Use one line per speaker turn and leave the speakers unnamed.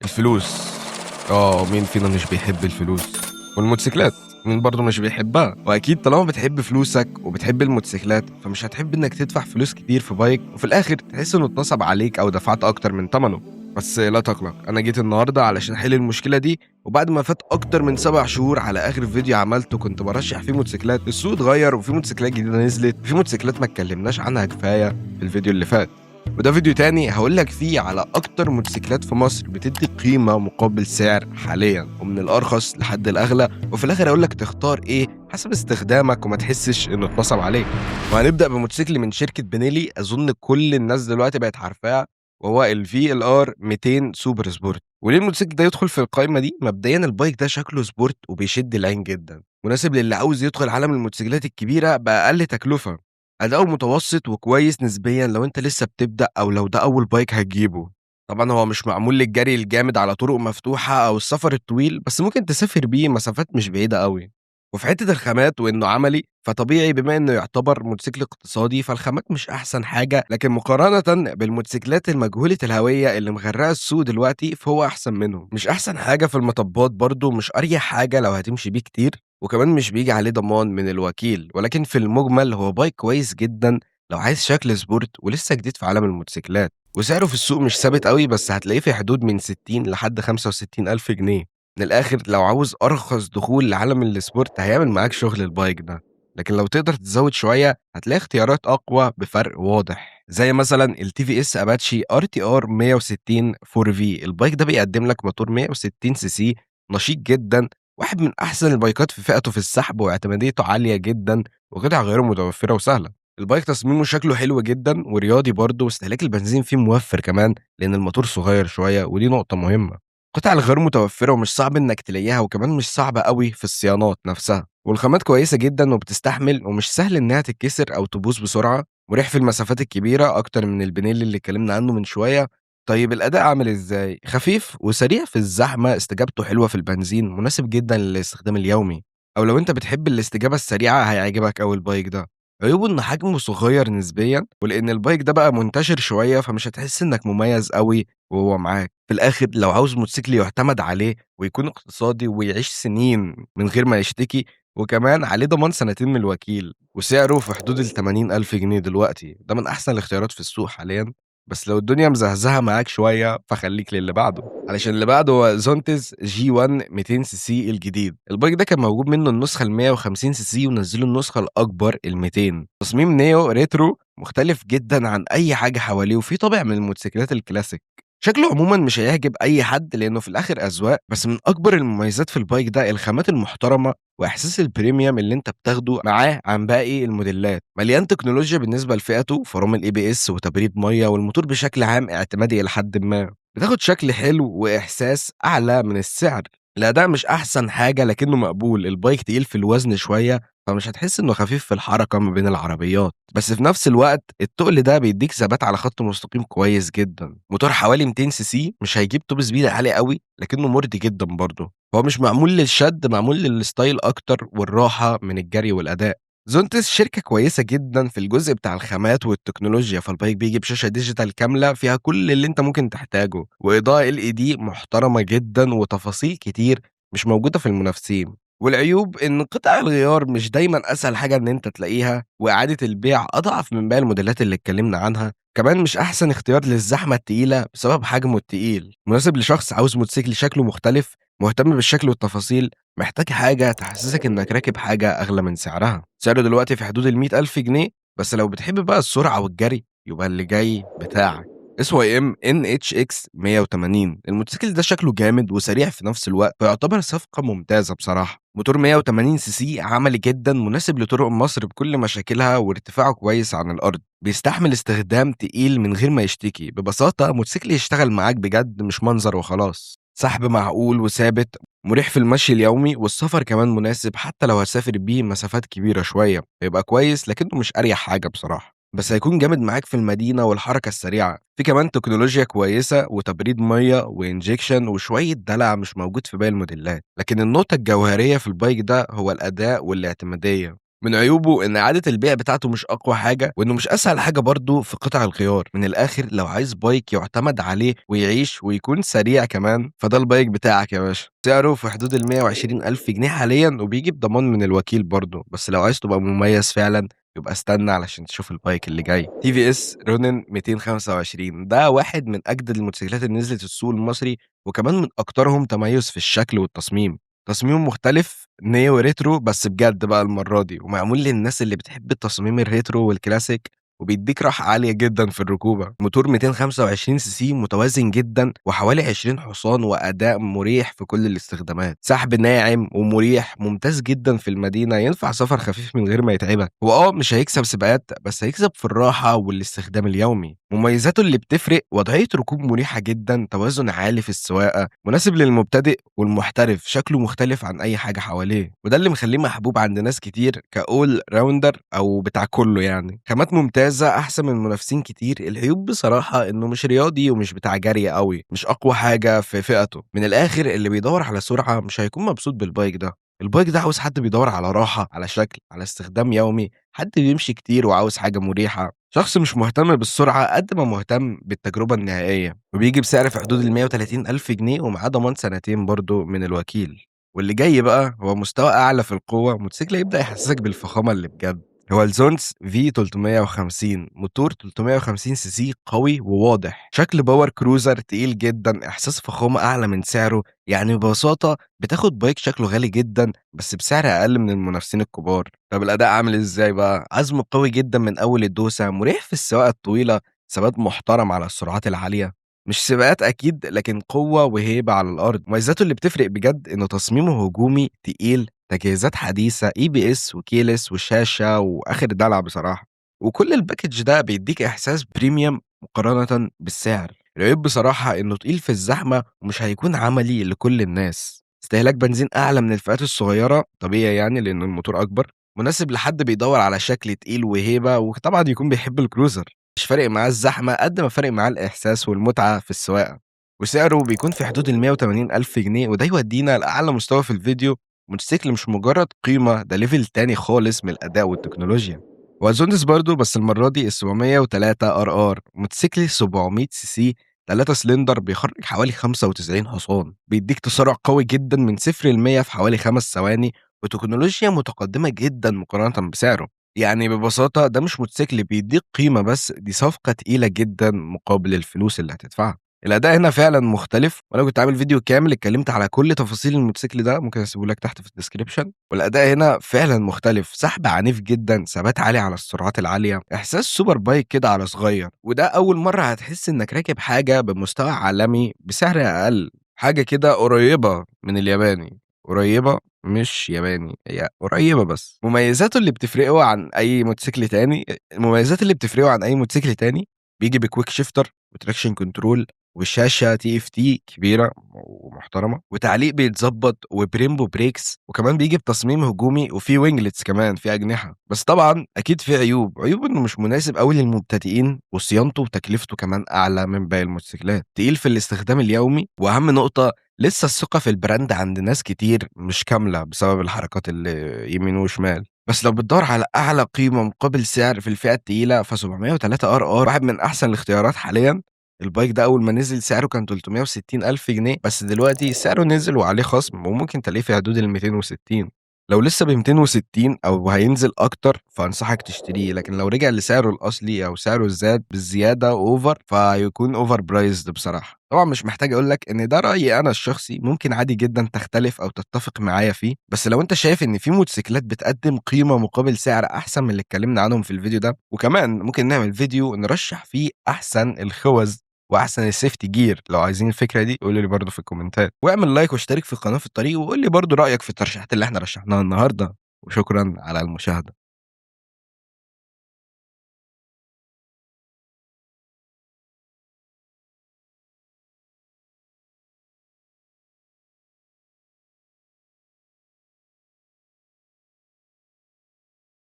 الفلوس. مين فينا مش بيحب الفلوس؟ والموتوسيكلات، مين برضه مش بيحبها؟ واكيد طالما بتحب فلوسك وبتحب الموتوسيكلات فمش هتحب انك تدفع فلوس كتير في بايك وفي الاخر تحس انه اتنصب عليك او دفعت اكتر من ثمنه. بس لا تقلق، انا جيت النهارده علشان احل المشكله دي. وبعد ما فات اكتر من 7 شهور على اخر فيديو عملته كنت برشح فيه موتوسيكلات، السوق اتغير وفي موتوسيكلات جديده نزلت وفي موتوسيكلات ما اتكلمناش عنها كفايه في الفيديو اللي فات. وده فيديو تاني هقول لك فيه على اكتر موتوسيكلات في مصر بتدي قيمه مقابل سعر حاليا، ومن الارخص لحد الاغلى، وفي الاخر هقول لك تختار ايه حسب استخدامك وما تحسش انه اتنصب عليك. وهنبدا بموتوسيكل من شركه بنيلي، اظن كل الناس دلوقتي بقت عارفاه، وهو الفي ال ار 200 سوبر سبورت. وليه الموتوسيكل ده يدخل في القائمه دي؟ مبدئيا البايك ده شكله سبورت وبيشد العين جدا، مناسب للي عاوز يدخل عالم الموتوسيكلات الكبيره باقل تكلفه. أداؤه متوسط وكويس نسبيًا لو أنت لسه بتبدأ أو لو ده أول بايك هتجيبه. طبعًا هو مش معمول للجري الجامد على طرق مفتوحة أو السفر الطويل، بس ممكن تسافر بيه مسافات مش بعيدة أوي. وفي حتة الخامات وإنه عملي، فطبيعي بما إنه يعتبر موتوسيكل اقتصادي فالخامات مش أحسن حاجة، لكن مقارنةً بالموتوسيكلات المجهولة الهوية اللي مغرقة السوق دلوقتي فهو أحسن منهم. مش أحسن حاجة في المطبات برضه، مش أريح حاجة لو هتمشي بيه كتير، وكمان مش بييجي عليه ضمان من الوكيل، ولكن في المجمل هو بايك كويس جدًا لو عايز شكل سبورت ولسه جديد في عالم الموتوسيكلات. وسعره في السوق مش ثابت أوي، بس هتلاقيه في حدود من 60 لحد 65 ألف جنيه. من الآخر لو عاوز أرخص دخول لعالم السبورت هيعمل معاك شغل البايك ده، لكن لو تقدر تزود شوية هتلاقي اختيارات أقوى بفرق واضح، زي مثلًا الTVS Apache RTR 160 4V. البايك ده بيقدم لك موتور 160 سي سي نشيط جدًا، واحد من أحسن البايكات في فئته في السحب واعتماديته عالية جدًا، وقطع غيره متوفرة وسهلة. البايك تصميمه شكله حلو جدًا ورياضي برضه، واستهلاك البنزين فيه موفر كمان لأن الموتور صغير شوية ودي نقطة مهمة. قطع الغيار متوفرة ومش صعب إنك تلاقيها، وكمان مش صعبة أوي في الصيانات نفسها، والخامات كويسة جدًا وبتستحمل ومش سهل إنها تتكسر أو تبوظ بسرعة، مريح في المسافات الكبيرة أكتر من البنيلي اللي اتكلمنا عنه من شوية. طيب الأداء عامل إزاي؟ خفيف وسريع في الزحمة، استجابته حلوة في البنزين، مناسب جدًا للاستخدام اليومي، أو لو أنت بتحب الاستجابة السريعة هيعجبك أوي البايك ده. عيوبه إن حجمه صغير نسبيًا، ولإن البايك ده بقى منتشر شوية فمش هتحس إنك مميز أوي وهو معاك. في الآخر لو عاوز موتوسيكل يُعتمد عليه ويكون اقتصادي ويعيش سنين من غير ما يشتكي، وكمان عليه ضمان سنتين من الوكيل، وسعره في حدود ال80,000 جنيه دلوقتي، ده من أحسن الاختيارات في السوق حاليًا. بس لو الدنيا مزهزهة معاك شوية فخلّيك للي بعده، علشان اللي بعده هو زونتس G1 200 سي سي الجديد. البايك ده كان موجود منه النسخة ال150 سي سي ونزّلوا النسخة الأكبر ال200. تصميم نيو ريترو مختلف جدًا عن أي حاجة حواليه، وفيه طابع من الموتوسيكلات الكلاسيك. شكله عمومًا مش هيعجب أي حد لإنه في الآخر أذواق، بس من أكبر المميزات في البايك ده الخامات المحترمة وإحساس البريميوم اللي أنت بتاخده معاه عن باقي الموديلات. مليان تكنولوجيا بالنسبة لفئته، فرامل ABS وتبريد مَيّة، والموتور بشكل عام اعتمادي إلى حدٍ ما. بتاخد شكل حلو وإحساس أعلى من السعر. الأداء مش أحسن حاجة لكنه مقبول، البايك تقيل في الوزن شوية فمش هتحس إنه خفيف في الحركة ما بين العربيات، بس في نفس الوقت التُقل ده بيدّيك ثبات على خط مستقيم كويس جدًا. موتور حوالي 200 سي سي مش هيجيب توب سبيد عالي أوي، لكنه مُرضي جدًا برضه. هو مش معمول للشد، معمول للستايل أكتر والراحة من الجري والأداء. زونتس شركة كويسة جدًا في الجزء بتاع الخامات والتكنولوجيا، فالبايك بييجي بشاشة ديجيتال كاملة فيها كل اللي أنت ممكن تحتاجه، وإضاءة LED محترمة جدًا وتفاصيل كتير مش موجودة في المنافسين. والعيوب إن قطع الغيار مش دايمًا أسهل حاجة إن أنت تلاقيها، وإعادة البيع أضعف من باقي الموديلات اللي اتكلمنا عنها، كمان مش أحسن اختيار للزحمة التقيلة بسبب حجمه التقيل، مناسب لشخص عاوز موتوسيكل شكله مختلف، مهتم بالشكل والتفاصيل، محتاج حاجة تحسسك إنك راكب حاجة أغلى من سعرها. سعره دلوقتي في حدود ال100,000 جنيه، بس لو بتحب بقى السرعة والجري يبقى اللي جاي بتاعك. SYM NHX 180. الموتوسيكل ده شكله جامد وسريع في نفس الوقت، فيعتبر صفقة ممتازة بصراحة. موتور 180 سي سي عملي جدًا، مناسب لطرق مصر بكل مشاكلها وارتفاعه كويس عن الأرض، بيستحمل استخدام تقيل من غير ما يشتكي. ببساطة موتوسيكل يشتغل معاك بجد مش منظر وخلاص. سحب معقول وثابت، مريح في المشي اليومي، والسفر كمان مناسب حتى لو هتسافر بيه مسافات كبيرة شوية، هيبقى كويس لكنه مش أريح حاجة بصراحة. بس هيكون جامد معاك في المدينة والحركة السريعة. في كمان تكنولوجيا كويسة وتبريد مَيّة وinjection وشوية دلع مش موجود في باقي الموديلات، لكن النقطة الجوهرية في البايك ده هو الأداء والاعتمادية. من عيوبه إن إعادة البيع بتاعته مش أقوى حاجة، وإنه مش أسهل حاجة برضه في قطع الغيار. من الآخر لو عايز بايك يُعتمد عليه ويعيش ويكون سريع كمان، فده البايك بتاعك يا باشا. سعره في حدود ال120,000 جنيه حاليًا، وبيجي بضمان من الوكيل برضه، بس لو عايز تبقى مميز فعلًا يبقى استنى علشان تشوف البايك اللي جاي. TVS Ronin 225 ده واحد من أجدد الموتوسيكلات اللي نزلت السوق المصري، وكمان من أكترهم تميُّز في الشكل والتصميم. تصميمه مختلف نيو ريترو بس بجد بقى المرة دي، ومعمول للناس اللي بتحب التصاميم الريترو والكلاسيك، وبيدّيك راحة عالية جدًا في الركوبة. موتور 225 سي سي متوازن جدًا وحوالي 20 حصان وأداء مريح في كل الاستخدامات. سحب ناعم ومريح ممتاز جدًا في المدينة، ينفع سفر خفيف من غير ما يتعبك. هو مش هيكسب سباقات، بس هيكسب في الراحة والاستخدام اليومي. مميزاته اللي بتفرق وضعية ركوب مريحة جدًا، توازن عالي في السواقة، مناسب للمبتدئ والمحترف، شكله مختلف عن أي حاجة حواليه، وده اللي مخلّيه محبوب عند ناس كتير كall rounder أو بتاع كُلّه يعني. خامات ممتازة أحسن من منافسين كتير. العيوب بصراحة إنه مش رياضي ومش بتاع جري أوي، مش أقوى حاجة في فئته. من الآخر اللي بيدوّر على سرعة مش هيكون مبسوط بالبايك ده. البايك ده عاوز حد بيدوّر على راحة، على شكل، على استخدام يومي، حد بيمشي كتير وعاوز حاجة مريحة، شخص مش مهتم بالسرعة قد ما مهتم بالتجربة النهائية. وبييجي بسعر في حدود ال130,000 جنيه ومعاه ضمان سنتين برضه من الوكيل. واللي جاي بقى هو مستوى أعلى في القوة، موتوسيكل يبدأ يحسسك بالفخامة اللي بجد. هو الزونز V350 موتور 350 سي سي قوي وواضح، شكل باور كروزر تقيل جدًا، إحساس فخامة أعلى من سعره. يعني ببساطة بتاخد بايك شكله غالي جدًا بس بسعر أقل من المنافسين الكبار. طب الأداء عامل إزاي بقى؟ عزم قوي جدًا من أول الدوسة، مريح في السواقة الطويلة، ثبات محترم على السرعات العالية. مش سباقات أكيد، لكن قوة وهيبة على الأرض. مميزاته اللي بتفرق بجد إنه تصميمه هجومي تقيل، تجهيزات حديثة ABS وkeyless وشاشة وآخر دلع بصراحة، وكل الpackage ده بيدّيك إحساس premium مقارنةً بالسعر. العيب بصراحة إنه تقيل في الزحمة ومش هيكون عملي لكل الناس. استهلاك بنزين أعلى من الفئات الصغيرة، طبيعي يعني لإن الموتور أكبر. مناسب لحد بيدوّر على شكل تقيل وهيبة، وطبعًا يكون بيحب الcruiser. مش فارق معاه الزحمة قد ما فارق معاه الإحساس والمتعة في السواقة. وسعره بيكون في حدود ال180,000 جنيه، وده يودينا لأعلى مستوى في الفيديو. موتوسيكل مش مجرد قيمة، ده level تاني خالص من الأداء والتكنولوجيا. وأظنس برضه بس المرة دي ال703 RR موتوسيكل 700 سي سي 3 سلندر بيخرج حوالي 95 حصان، بيديك تسارع قوي جدًا من 0 ل100 في حوالي 5 ثواني، وتكنولوجيا متقدمة جدًا مقارنةً بسعره. يعني ببساطة ده مش موتوسيكل بيدّيك قيمة بس، دي صفقة تقيلة جدًا مقابل الفلوس اللي هتدفعها. الأداء هنا فعلًا مختلف، وأنا كنت عامل فيديو كامل اتكلمت على كل تفاصيل الموتوسيكل ده، ممكن أسيبه لك تحت في الdescription. والأداء هنا فعلًا مختلف، سحب عنيف جدًا، ثبات عالي على السرعات العالية، إحساس سوبر بايك كده على صغير، وده أول مرة هتحس إنك راكب حاجة بمستوى عالمي بسعر أقل، حاجة كده قريبة من الياباني. قريبة مش ياباني، هي قريبة بس. المميزات اللي بتفرقه عن أي موتوسيكل تاني، بييجي بquick shifter وtraction control وشاشة TFT كبيرة ومحترمة، وتعليق بيتضبط وبريمبو بريكس، وكمان بييجي بتصميم هجومي وفيه winglets كمان، فيه أجنحة. بس طبعًا أكيد فيه عيوب إنه مش مناسب أوي للمبتدئين، وصيانته وتكلفته كمان أعلى من باقي الموتوسيكلات، تقيل في الاستخدام اليومي، وأهم نقطة لسه الثقة في البراند عند ناس كتير مش كاملة بسبب الحركات اللي يمين وشمال. بس لو بتدوّر على أعلى قيمة مقابل سعر في الفئة التقيلة، ف703 RR واحد من أحسن الاختيارات حاليًا. البايك ده أول ما نزل سعره كان 360,000 جنيه، بس دلوقتي سعره نزل وعليه خصم وممكن تلاقيه في حدود ال260. لو لسه ب260 أو هينزل أكتر فأنصحك تشتريه، لكن لو رجع لسعره الأصلي أو سعره زاد بالزيادة over فهيكون overpriced بصراحة. طبعًا مش محتاج أقول لك إن ده رأيي أنا الشخصي، ممكن عادي جدًا تختلف أو تتفق معايا فيه، بس لو أنت شايف إن في موتوسيكلات بتقدم قيمة مقابل سعر أحسن من اللي اتكلمنا عنهم في الفيديو ده، وكمان ممكن نعمل فيديو نرشح فيه أحسن الخوذ وأحسن الsafety gear. لو عايزين الفكرة دي قولوا لي برضه في الكومنتات، واعمل لايك واشترك في القناة في الطريق، وقُل لي برضه رأيك في الترشيحات اللي إحنا رشحناها النهارده، وشكرًا على المشاهدة.